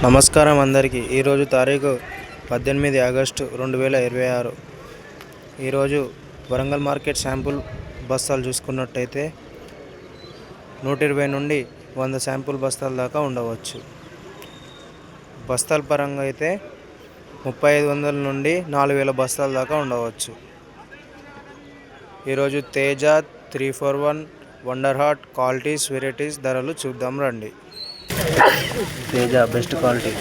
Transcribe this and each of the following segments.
నమస్కారం అందరికీ. ఈరోజు తారీఖు 18 ఆగస్టు 2026. ఈరోజు వరంగల్ మార్కెట్ శాంపుల్ బస్తాలు చూసుకున్నట్టయితే 120 నుండి 100 శాంపుల్ బస్తాల దాకా ఉండవచ్చు. బస్తాల పరంగా అయితే 3500 నుండి 4000 బస్తాల దాకా ఉండవచ్చు. ఈరోజు Teja 341 wonder heart qualities varieties ధరలు చూద్దాం రండి. తేజ బెస్ట్ క్వాలిటీ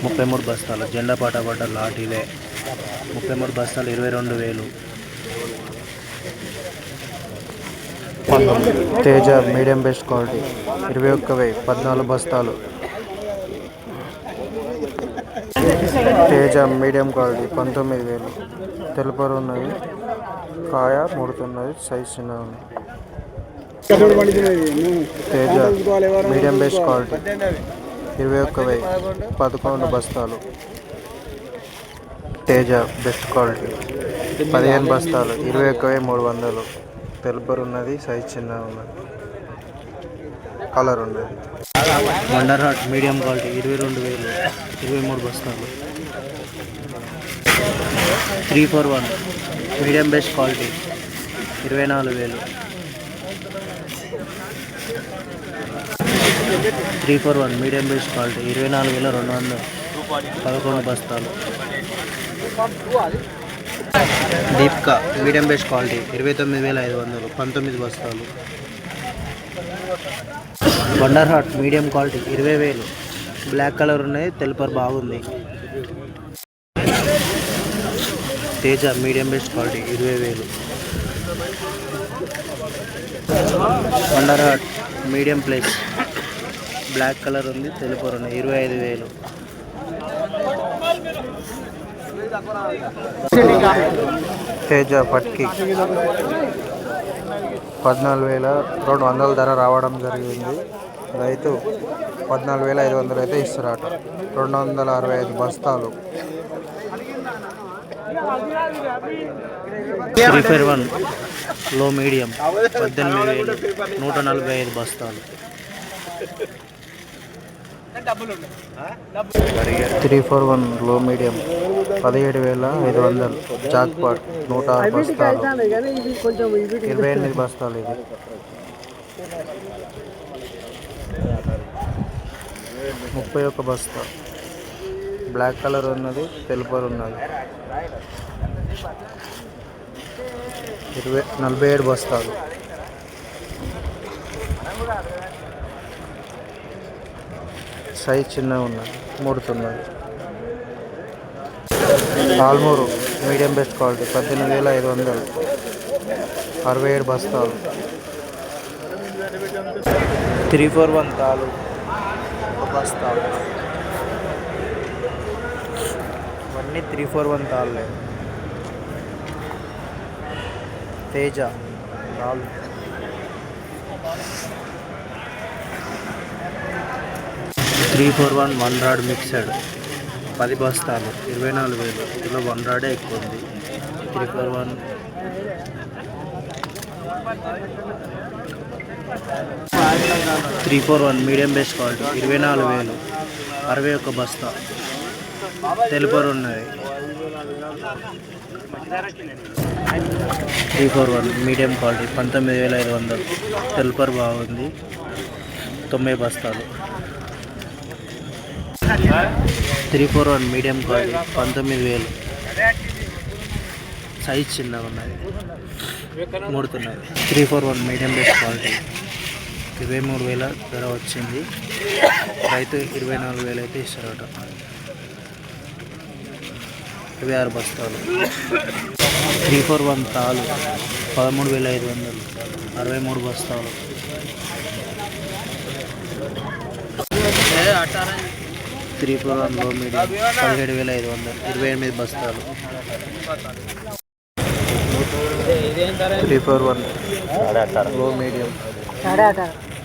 33 బస్తాలు జెండా పాటపడ్డ లాఠీలే 33 బస్తాలు 22,000. తేజ మీడియం బెస్ట్ క్వాలిటీ 21,000 14 బస్తాలు. తేజ మీడియం క్వాలిటీ 19,000 తెలుపరు ఉన్నది, కాయ ముడుతున్నది, సైజ్ చిన్నగా ఉంది. తేజ మీడియం బెస్ట్ క్వాలిటీ 21,000 11 బస్తాలు. తేజ బెస్ట్ క్వాలిటీ 15 బస్తాలు 21,300 తెలుపరు ఉన్నది, సైజ్ చిన్నగా ఉన్నది, కలర్ ఉన్నది. వండర్ హార్ట్ మీడియం క్వాలిటీ 22,000 23 బస్తాలు. 341 medium best quality 24,000. 341 medium best quality 24,200 11 బస్తాలు. దీప్కా మీడియం బెస్ట్ క్వాలిటీ 29,500 19 బస్తాలు. Wonder Hot medium quality 20,000 black colour ఉన్నాయి, తెలుపర్ బాగుంది. Teja medium best quality 20,000. Wonder Hot medium place black colour ఉంది, తెలుపర్ ఉన్నాయి 25,000. తేజ పట్కి 14,200 ధర రావడం జరిగింది. రైతు 14,500 అయితే ఇస్తారట. 265 బస్తాలు. 341 లో మీడియం 18,000 145 బస్తాలు. 341 లో మీడియం 17,500 జాక్పాట్ 106 బస్తాలు 28 బస్తాలు. ఇది 31 బస్తా బ్లాక్ కలర్ ఉన్నది, తెలుపర్ ఉన్నది. 47 బస్తాలు. సైజ్ చిన్నగా ఉన్నది, ముడుతున్నది. ఆల్మూరు మీడియం బెస్ట్ క్వాలిటీ 18,500 67 బస్తాలు. 341 తాలు 1 బస్తా. ఇవన్నీ 341 తాళ్ళే. తేజ 341 వన్ రాడ్ మిక్సడ్ 10 బస్తాలు 24,000. ఇందులో వన్ రాడే ఎక్కువ ఉంది. 341 341 మీడియం బెస్ట్ క్వాలిటీ 24,000 61 బస్తా తెలుపరు ఉన్నది. 341 మీడియం క్వాలిటీ 19,500 తెలుపర్ బాగుంది, 90 బస్తాలు. 341 మీడియం క్వాలిటీ 19,000 సైజ్ చిన్నగా ఉన్నది, ముడుతున్నది. 341 మీడియం బెస్ట్ క్వాలిటీ 23,000 ధర వచ్చింది. రైతు 24,000 అయితే ఇస్తారట. 26 బస్తాలు. 341 తాలు 13,500 63 బస్తాలు. 341 లో మీడియం 17,500 28 బస్తాలు. 341 లో మీడియం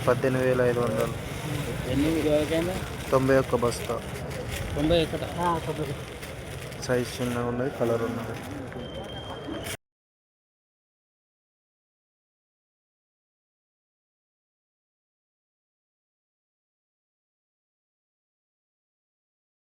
18,500 91 బస్తా. సైజ్ చిన్నగా ఉన్నది, కలర్ ఉన్నది.